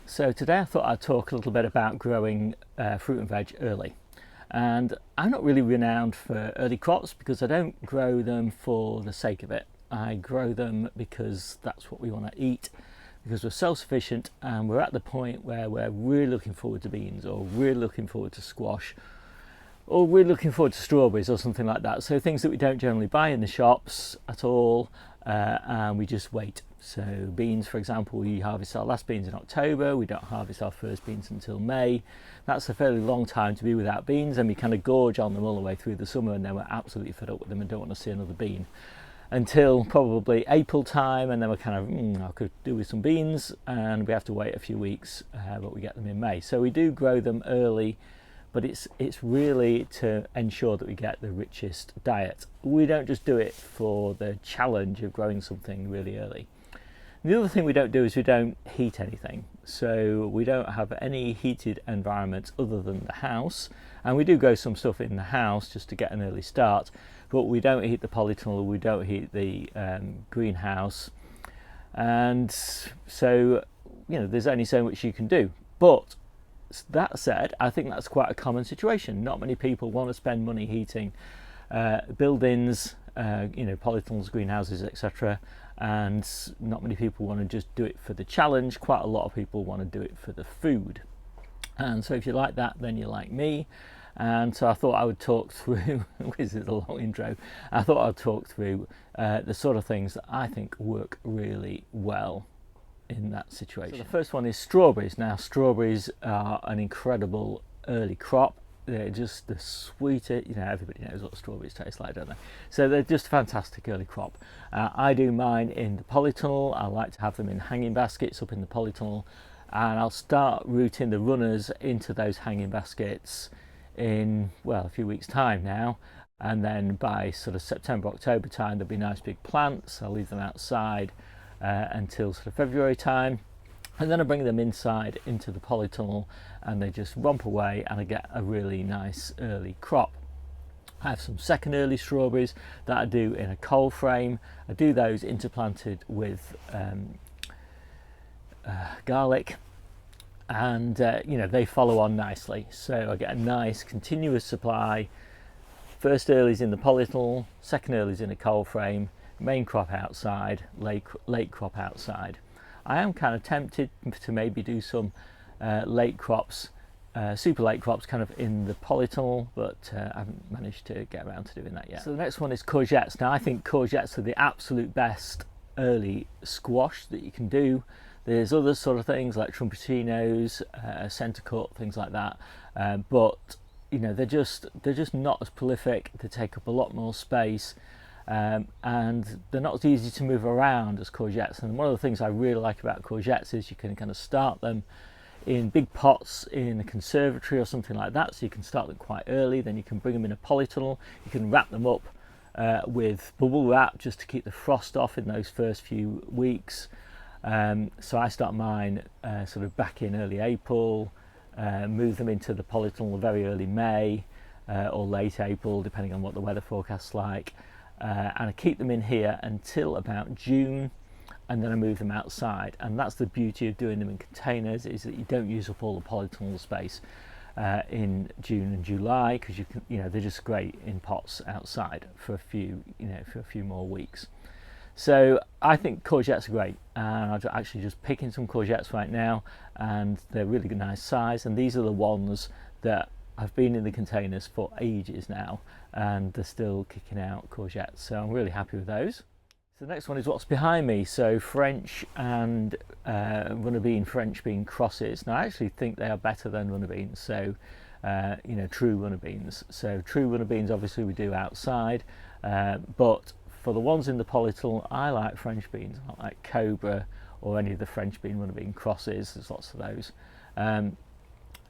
So today I thought I'd talk a little bit about growing fruit and veg early. And I'm not really renowned for early crops because I don't grow them for the sake of it. I grow them because that's what we want to eat, because we're self-sufficient and we're at the point where we're really looking forward to beans, or really looking forward to squash, or we're looking forward to strawberries or something like that. So things that we don't generally buy in the shops at all, and we just wait. So beans, for example, we harvest our last beans in October. We don't harvest our first beans until May. That's a fairly long time to be without beans, and we kind of gorge on them all the way through the summer, and then we're absolutely fed up with them and don't want to see another bean until probably April time, and then we're kind of, I could do with some beans, and we have to wait a few weeks, but we get them in May. So we do grow them early, but it's really to ensure that we get the richest diet. We don't just do it for the challenge of growing something really early. The other thing we don't do is we don't heat anything. So we don't have any heated environment other than the house. And we do grow some stuff in the house just to get an early start, but we don't heat the polytunnel, we don't heat the greenhouse. And so, there's only so much you can do. But that said, I think that's quite a common situation. Not many people want to spend money heating buildings, polytunnels, greenhouses, etc. And not many people want to just do it for the challenge. Quite a lot of people want to do it for the food. And so if you like that, then you're like me. And so I thought I would talk through, this is a long intro, I thought I'd talk through the sort of things that I think work really well in that situation. So the first one is strawberries. Now, strawberries are an incredible early crop. They're just the sweetest, everybody knows what strawberries taste like, don't they? So they're just a fantastic early crop. I do mine in the polytunnel. I like to have them in hanging baskets up in the polytunnel, and I'll start rooting the runners into those hanging baskets in, a few weeks time now. And then by sort of September, October time, there'll be nice big plants. I'll leave them outside until sort of February time. And then I bring them inside into the polytunnel, and they just romp away, and I get a really nice early crop. I have some second early strawberries that I do in a cold frame. I do those interplanted with garlic, and they follow on nicely. So I get a nice continuous supply. First early's in the polytunnel, second early's in a cold frame, main crop outside, late crop outside. I am kind of tempted to maybe do some late crops, super late crops kind of in the polytunnel, but I haven't managed to get around to doing that yet. So the next one is courgettes. Now I think courgettes are the absolute best early squash that you can do. There's other sort of things like trumpetinos, centre cut, things like that, but they're just not as prolific. They take up a lot more space. And they're not as easy to move around as courgettes. And one of the things I really like about courgettes is you can kind of start them in big pots in a conservatory or something like that, so you can start them quite early. Then you can bring them in a polytunnel. You can wrap them up with bubble wrap just to keep the frost off in those first few weeks. So I start mine sort of back in early April, move them into the polytunnel very early May or late April, depending on what the weather forecast's like. And I keep them in here until about June, and then I move them outside. And that's the beauty of doing them in containers, is that you don't use up all the polytunnel space in June and July, because they're just great in pots outside for a few more weeks. So I think courgettes are great, and I'm actually just picking some courgettes right now, and they're really good, nice size. And these are the ones that I've been in the containers for ages now, and they're still kicking out courgettes, so I'm really happy with those. So the next one is what's behind me. So French and runner bean, French bean crosses. Now I actually think they are better than runner beans, so true runner beans. So true runner beans obviously we do outside, but for the ones in the polytunnel, I like French beans. I like Cobra or any of the French bean runner bean crosses. There's lots of those.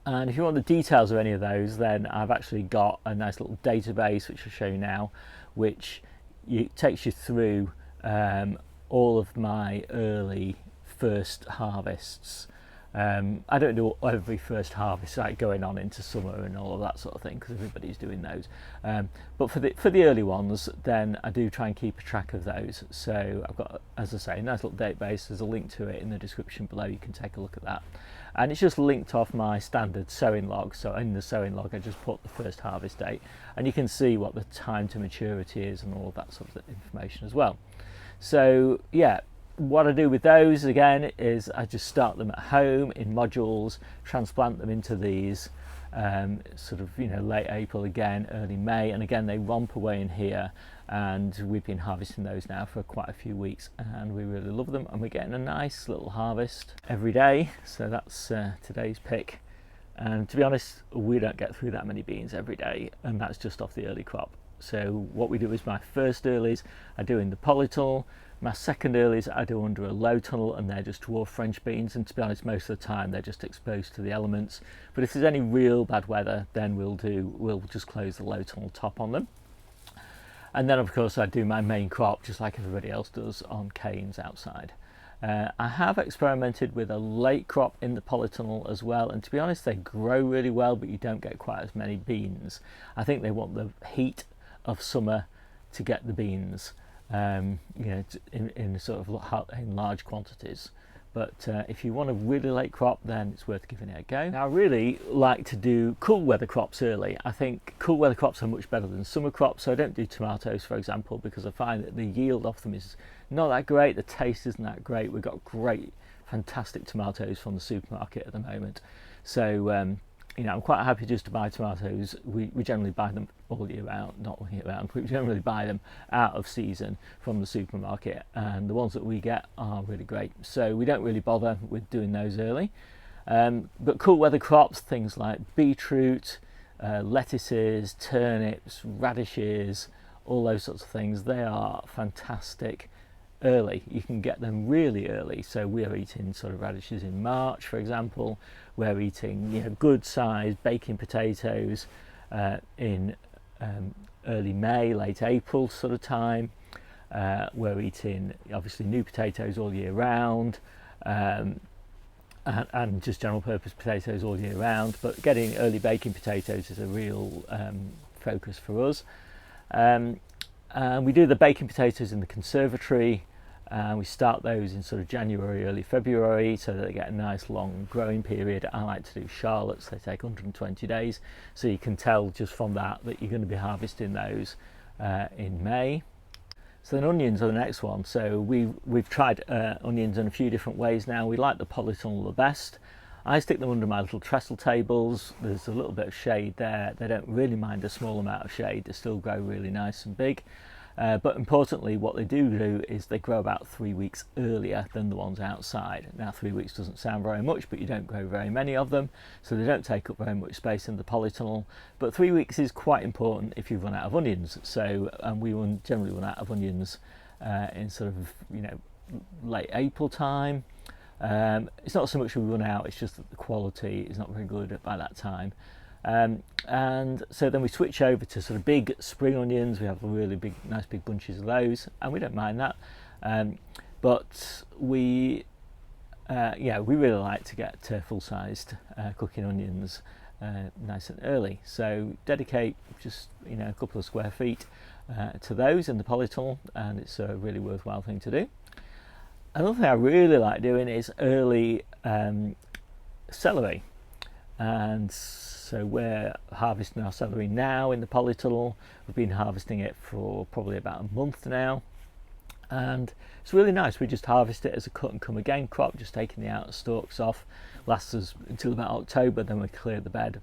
And if you want the details of any of those, then I've actually got a nice little database which I'll show you now, which takes you through all of my early first harvests. I don't do every first harvest, like going on into summer and all of that sort of thing, because everybody's doing those. But for the early ones, then I do try and keep a track of those. So I've got, as I say, a nice little database. There's a link to it in the description below. You can take a look at that. And it's just linked off my standard sowing log. So in the sowing log, I just put the first harvest date, and you can see what the time to maturity is and all of that sort of information as well. So yeah, what I do with those again is I just start them at home in modules, transplant them into these sort of, you know, late April again, early May, and again they romp away in here, and we've been harvesting those now for quite a few weeks, and we really love them, and we're getting a nice little harvest every day. So that's today's pick, and to be honest, we don't get through that many beans every day, and that's just off the early crop. So what we do is my first earlies I do in the polytunnel, my second earlies I do under a low tunnel, and they're just dwarf French beans, and to be honest, most of the time they're just exposed to the elements. But if there's any real bad weather, then we'll just close the low tunnel top on them. And then of course I do my main crop just like everybody else does on canes outside. I have experimented with a late crop in the polytunnel as well, and to be honest, they grow really well, but you don't get quite as many beans. I think they want the heat of summer to get the beans, you know, in sort of in large quantities. But if you want a really late crop, then it's worth giving it a go. Now, I really like to do cool weather crops early. I think cool weather crops are much better than summer crops. So I don't do tomatoes, for example, because I find that the yield off them is not that great. The taste isn't that great. We've got great, fantastic tomatoes from the supermarket at the moment. So you know, I'm quite happy just to buy tomatoes. We generally buy them all year round, not all year round. We generally buy them out of season from the supermarket, and the ones that we get are really great. So we don't really bother with doing those early. But cool weather crops, things like beetroot, lettuces, turnips, radishes, all those sorts of things, they are fantastic early. You can get them really early. So we are eating sort of radishes in March, for example. We're eating, you know, good sized baking potatoes in early May, late April sort of time. We're eating obviously new potatoes all year round, and just general purpose potatoes all year round, but getting early baking potatoes is a real focus for us. And we do the baking potatoes in the conservatory, and we start those in sort of January, early February, so that they get a nice long growing period. I like to do Charlottes, they take 120 days, so you can tell just from that you're going to be harvesting those in May. So then onions are the next one. So we've tried onions in a few different ways now. We like the polytunnel the best. I stick them under my little trestle tables. There's a little bit of shade there. They don't really mind a small amount of shade. They still grow really nice and big. But importantly, what they do is they grow about 3 weeks earlier than the ones outside. Now, 3 weeks doesn't sound very much, but you don't grow very many of them, so they don't take up very much space in the polytunnel. But 3 weeks is quite important if you run out of onions. So we generally run out of onions in sort of, you know, late April time. It's not so much we run out, it's just that the quality is not very good by that time. And so then we switch over to sort of big spring onions. We have really big, nice big bunches of those, and we don't mind that. But we really like to get full-sized cooking onions nice and early. So dedicate just, you know, a couple of square feet to those in the polytunnel, and it's a really worthwhile thing to do. Another thing I really like doing is early celery, and so we're harvesting our celery now in the polytunnel. We've been harvesting it for probably about a month now, and it's really nice. We just harvest it as a cut and come again crop, just taking the outer stalks off. Lasts us until about October, then we clear the bed.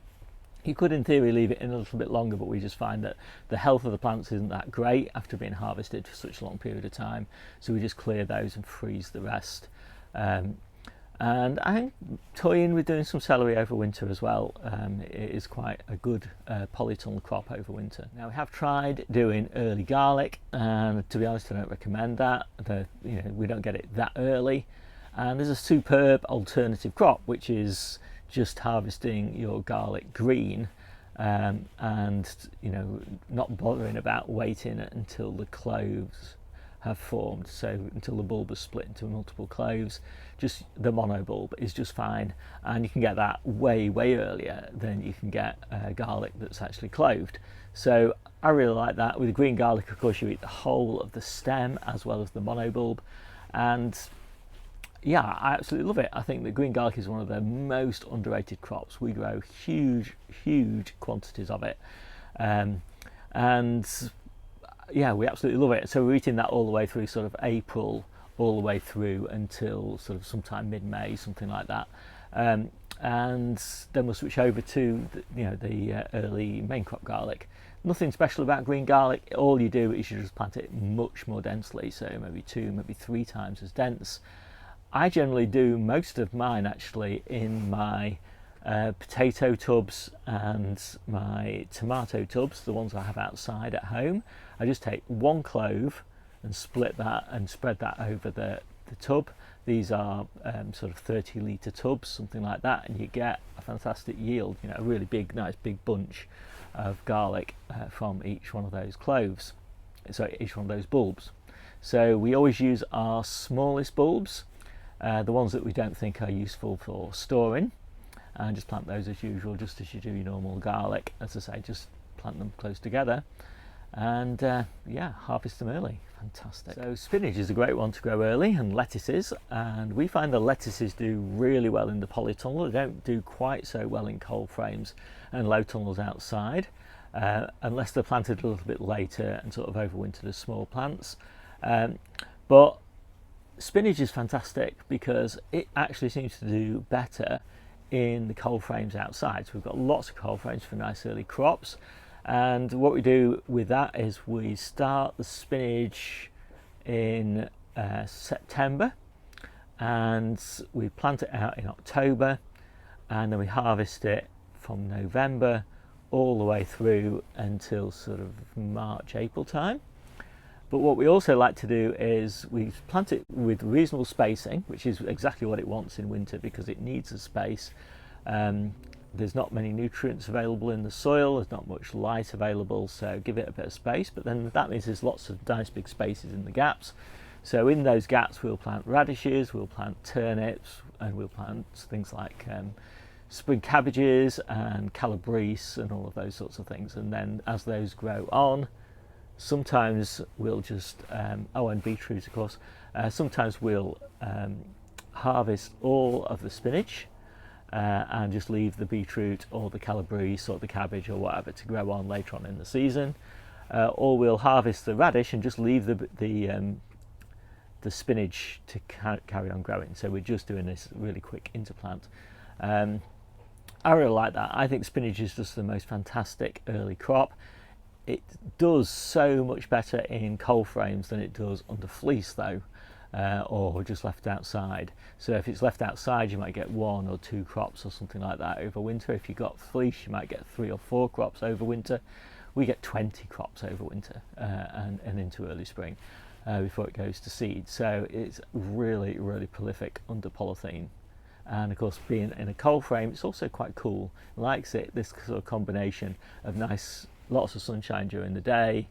You could in theory leave it in a little bit longer, but we just find that the health of the plants isn't that great after being harvested for such a long period of time, so we just clear those and freeze the rest. And I'm toying with doing some celery over winter as well. It is quite a good polytunnel crop over winter. Now, we have tried doing early garlic, and to be honest, I don't recommend that. We don't get it that early. And there's a superb alternative crop, which is just harvesting your garlic green, and, you know, not bothering about waiting until the cloves have formed. So until the bulb is split into multiple cloves, just the monobulb is just fine, and you can get that way earlier than you can get garlic that's actually cloved. So I really like that. With the green garlic, of course, you eat the whole of the stem as well as the monobulb, and yeah, I absolutely love it. I think that green garlic is one of the most underrated crops. We grow huge quantities of it, and yeah, we absolutely love it. So we're eating that all the way through sort of April, all the way through until sort of sometime mid-May, something like that. And then we'll switch over to the early main crop garlic. Nothing special about green garlic. All you do is you just plant it much more densely, so maybe 2, maybe 3 times as dense. I generally do most of mine actually in my potato tubs and my tomato tubs, the ones I have outside at home. I just take 1 clove and split that and spread that over the tub. These are sort of 30-litre tubs, something like that, and you get a fantastic yield, a really big, nice big bunch of garlic from each one of those cloves, so each one of those bulbs. So we always use our smallest bulbs, the ones that we don't think are useful for storing, and just plant those as usual, just as you do your normal garlic. As I say, just plant them close together, and yeah, harvest them early. Fantastic. So spinach is a great one to grow early, and lettuces, and we find the lettuces do really well in the polytunnel. They don't do quite so well in cold frames and low tunnels outside, unless they're planted a little bit later and sort of overwintered as small plants. But spinach is fantastic because it actually seems to do better in the cold frames outside. So we've got lots of cold frames for nice early crops, and what we do with that is we start the spinach in September, and we plant it out in October, and then we harvest it from November all the way through until sort of March, April time. But what we also like to do is we plant it with reasonable spacing, which is exactly what it wants in winter because it needs a space. There's not many nutrients available in the soil, there's not much light available, so give it a bit of space, but then that means there's lots of nice big spaces in the gaps. So in those gaps we'll plant radishes, we'll plant turnips, and we'll plant things like spring cabbages and calabrese and all of those sorts of things. And then as those grow on, sometimes we'll just, and beetroot of course, sometimes we'll harvest all of the spinach and just leave the beetroot or the calabrese or the cabbage or whatever to grow on later on in the season, or we'll harvest the radish and just leave the spinach to carry on growing. So we're just doing this really quick interplant. I really like that. I think spinach is just the most fantastic early crop. It does so much better in cold frames than it does under fleece though, or just left outside. So if it's left outside you might get 1 or 2 crops or something like that over winter. If you've got fleece you might get 3 or 4 crops over winter. We get 20 crops over winter and into early spring before it goes to seed. So it's really prolific under polythene. And of course, being in a cold frame, it's also quite cool. Likes it, this sort of combination of nice, lots of sunshine during the day,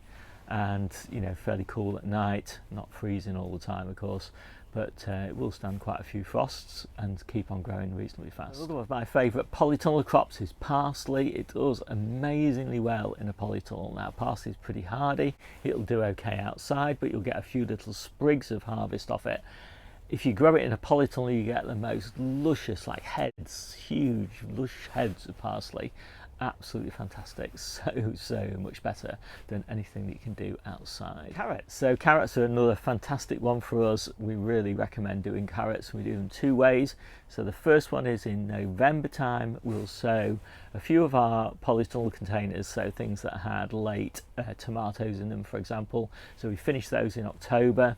and fairly cool at night, not freezing all the time of course, but it will stand quite a few frosts and keep on growing reasonably fast. Another one of my favourite polytunnel crops is parsley. It does amazingly well in a polytunnel. Now parsley is pretty hardy, it'll do okay outside, but you'll get a few little sprigs of harvest off it. If you grow it in a polytunnel you get the most luscious, like heads, huge lush heads of parsley. Absolutely fantastic, so much better than anything that you can do outside. Carrots. So carrots are another fantastic one for us. We really recommend doing carrots. We do them 2 ways. So the first one is in November time. We'll sow a few of our polytunnel containers, so things that had late tomatoes in them, for example. So we finish those in October,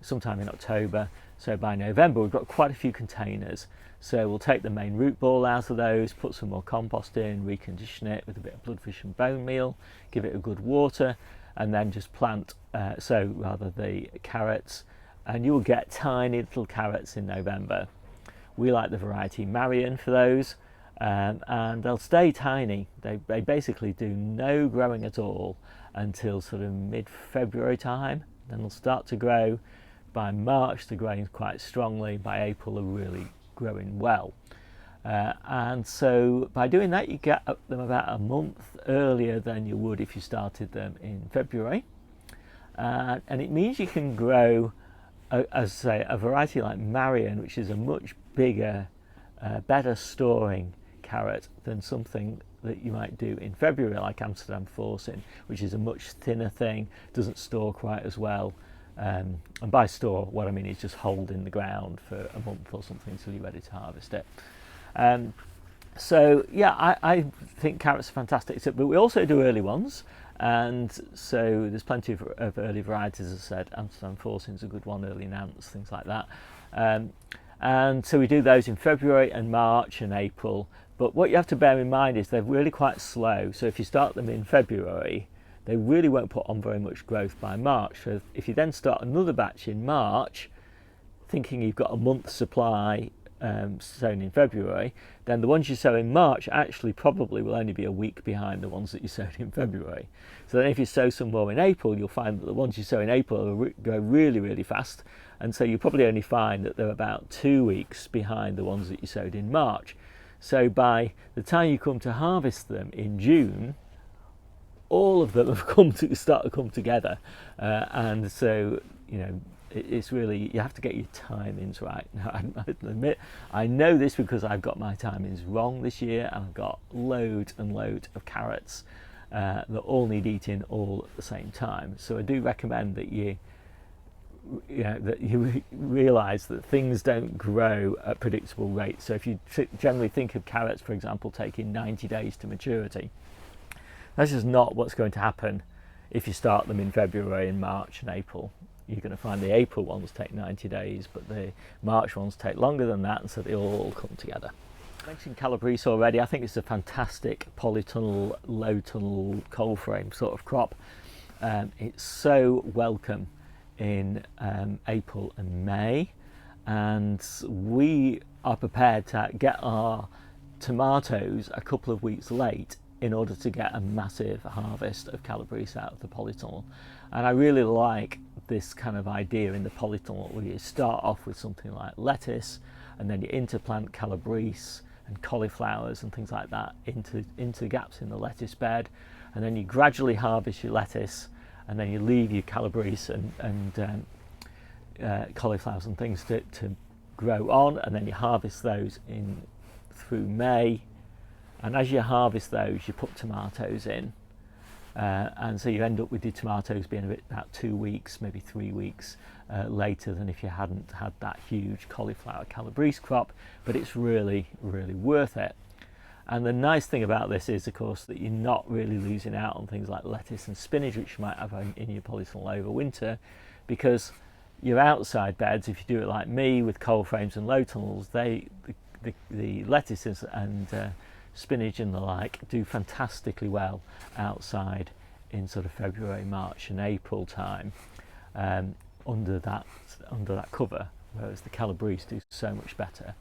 sometime in October. So by November we've got quite a few containers. So we'll take the main root ball out of those, put some more compost in, recondition it with a bit of bloodfish and bone meal, give it a good water, and then just plant the carrots, and you will get tiny little carrots in November. We like the variety Marion for those, and they'll stay tiny. They basically do no growing at all until sort of mid-February time. Then they'll start to grow. By March they're growing quite strongly, by April they're really growing well. And so by doing that you get them about a month earlier than you would if you started them in February. And it means you can grow, as I say, a variety like Marion, which is a much bigger, better storing carrot than something that you might do in February, like Amsterdam Forcing, which is a much thinner thing, doesn't store quite as well. And by store, what I mean is just hold in the ground for a month or something until you're ready to harvest it. So yeah, I think carrots are fantastic, but we also do early ones. And so there's plenty of early varieties, as I said. Amsterdam Forcing is a good one, early Nance, things like that. And so we do those in February and March and April. But what you have to bear in mind is they're really quite slow. So if you start them in February, they really won't put on very much growth by March. So if you then start another batch in March, thinking you've got a month's supply sown in February, then the ones you sow in March actually probably will only be a week behind the ones that you sowed in February. So then if you sow some more in April, you'll find that the ones you sow in April will grow really, really fast. And so you probably only find that they're about 2 weeks behind the ones that you sowed in March. So by the time you come to harvest them in June, all of them have start to come together. And so, you know, it's really, you have to get your timings right. Now, I admit, I know this because I've got my timings wrong this year, and I've got loads and loads of carrots that all need eating all at the same time. So I do recommend that you realise that things don't grow at predictable rates. So if you generally think of carrots, for example, taking 90 days to maturity, that's just not what's going to happen if you start them in February and March and April. You're going to find the April ones take 90 days, but the March ones take longer than that, and so they all come together. I mentioned Calabrese already. I think it's a fantastic polytunnel, low tunnel, cold frame sort of crop. It's so welcome in April and May, and we are prepared to get our tomatoes a couple of weeks late in order to get a massive harvest of Calabrese out of the polytunnel. And I really like this kind of idea in the polytunnel, where you start off with something like lettuce, and then you interplant Calabrese and cauliflowers and things like that into gaps in the lettuce bed, and then you gradually harvest your lettuce, and then you leave your Calabrese and cauliflowers and things to grow on, and then you harvest those through May. And as you harvest those, you put tomatoes in, and so you end up with your tomatoes being about 2 weeks, maybe 3 weeks later than if you hadn't had that huge cauliflower Calabrese crop. But it's really, really worth it. And the nice thing about this is, of course, that you're not really losing out on things like lettuce and spinach, which you might have in your polytunnel over winter, because your outside beds, if you do it like me with cold frames and low tunnels, the lettuces and spinach and the like do fantastically well outside in sort of February, March and April time, under that cover, whereas the Calabrese do so much better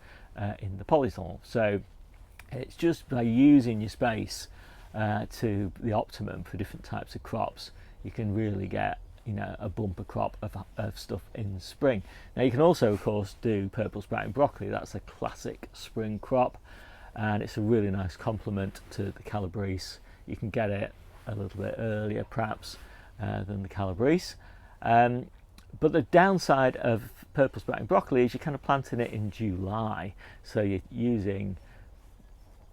in the polytunnel. So it's just by using your space to the optimum for different types of crops, you can really get, you know, a bumper crop of stuff in spring. Now you can also, of course, do purple sprouting broccoli. That's a classic spring crop, and it's a really nice complement to the Calabrese. You can get it a little bit earlier perhaps than the Calabrese, but the downside of purple sprouting broccoli is you're kind of planting it in July, so you're using,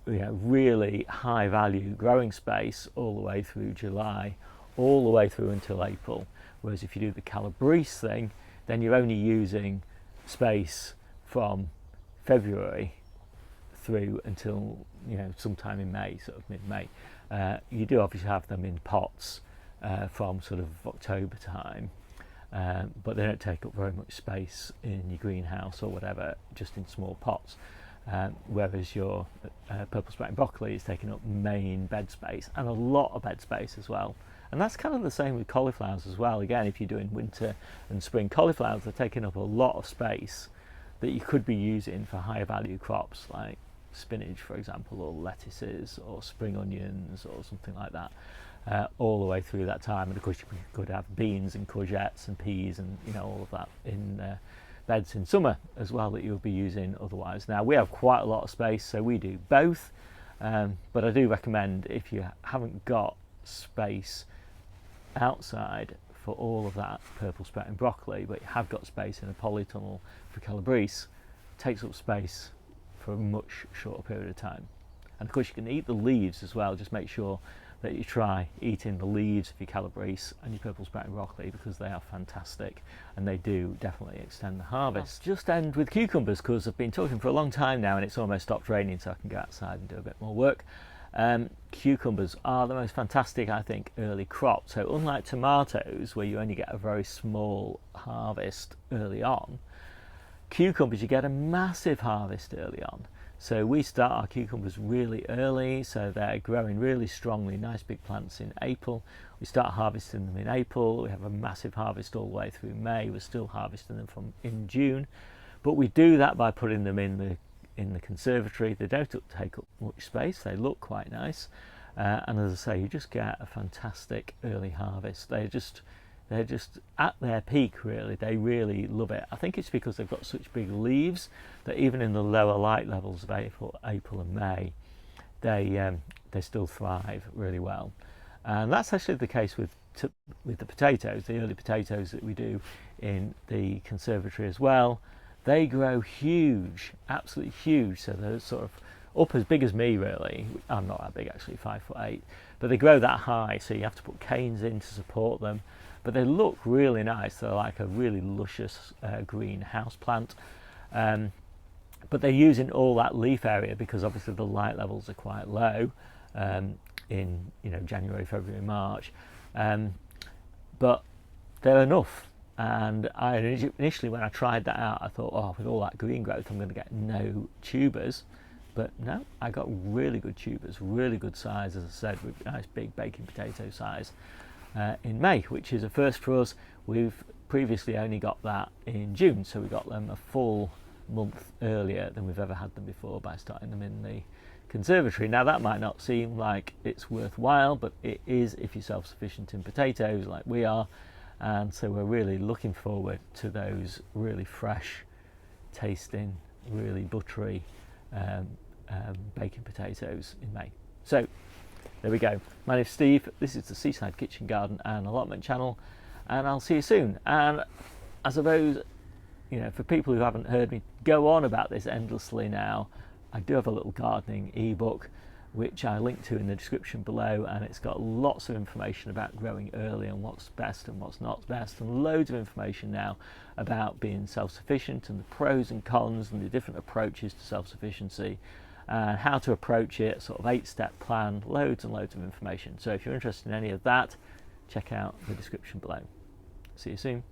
you know, really high value growing space all the way through July, all the way through until April. Whereas if you do the Calabrese thing, then you're only using space from February through until, you know, sometime in May, sort of mid-May. You do obviously have them in pots from sort of October time, but they don't take up very much space in your greenhouse or whatever, just in small pots. Whereas your purple sprouting broccoli is taking up main bed space, and a lot of bed space as well. And that's kind of the same with cauliflowers as well. Again, if you're doing winter and spring cauliflowers, they're taking up a lot of space that you could be using for higher value crops like spinach, for example, or lettuces or spring onions or something like that. all the way through that time. And of course you could have beans and courgettes and peas and all of that in beds in summer as well that you'll be using otherwise. Now we have quite a lot of space, so we do both, but I do recommend, if you haven't got space outside for all of that purple sprouting broccoli, but you have got space in a polytunnel for calabrese, it takes up space for a much shorter period of time. And of course you can eat the leaves as well. Just make sure that you try eating the leaves of your calabrese and your purple sprouting broccoli, because they are fantastic and they do definitely extend the harvest. Just end with cucumbers, because I've been talking for a long time now and it's almost stopped raining, so I can go outside and do a bit more work. Cucumbers are the most fantastic, I think, early crop. So unlike tomatoes, where you only get a very small harvest early on, cucumbers you get a massive harvest early on. So we start our cucumbers really early, so they're growing really strongly, nice big plants in April. We start harvesting them in April. We have a massive harvest all the way through May. We're still harvesting them in June, but we do that by putting them in the conservatory. They don't take up much space. They look quite nice, and as I say, you just get a fantastic early harvest. They're just at their peak, really. They really love it. I think it's because they've got such big leaves that even in the lower light levels of April and May, they still thrive really well. And that's actually the case with the potatoes, the early potatoes that we do in the conservatory as well. They grow huge, absolutely huge. So they're sort of up as big as me, really. I'm not that big actually, 5'8", but they grow that high, so you have to put canes in to support them. But they look really nice. They're like a really luscious green house plant. But they're using all that leaf area because obviously the light levels are quite low in January, February, March. But they're enough. And I initially, when I tried that out, I thought, oh, with all that green growth, I'm going to get no tubers. But no, I got really good tubers, really good size, as I said, with nice big baking potato size. In May, which is a first for us. We've previously only got that in June, so we got them a full month earlier than we've ever had them before by starting them in the conservatory. Now that might not seem like it's worthwhile, but it is if you're self-sufficient in potatoes like we are, and so we're really looking forward to those really fresh tasting, really buttery baking potatoes in May. So there we go. My name's Steve. This is the Seaside Kitchen Garden and Allotment channel, and I'll see you soon. And I suppose, for people who haven't heard me go on about this endlessly now, I do have a little gardening ebook which I link to in the description below, and it's got lots of information about growing early and what's best and what's not best, and loads of information now about being self-sufficient and the pros and cons and the different approaches to self-sufficiency. How to approach it, sort of 8-step plan, loads and loads of information. So if you're interested in any of that, check out the description below. See you soon.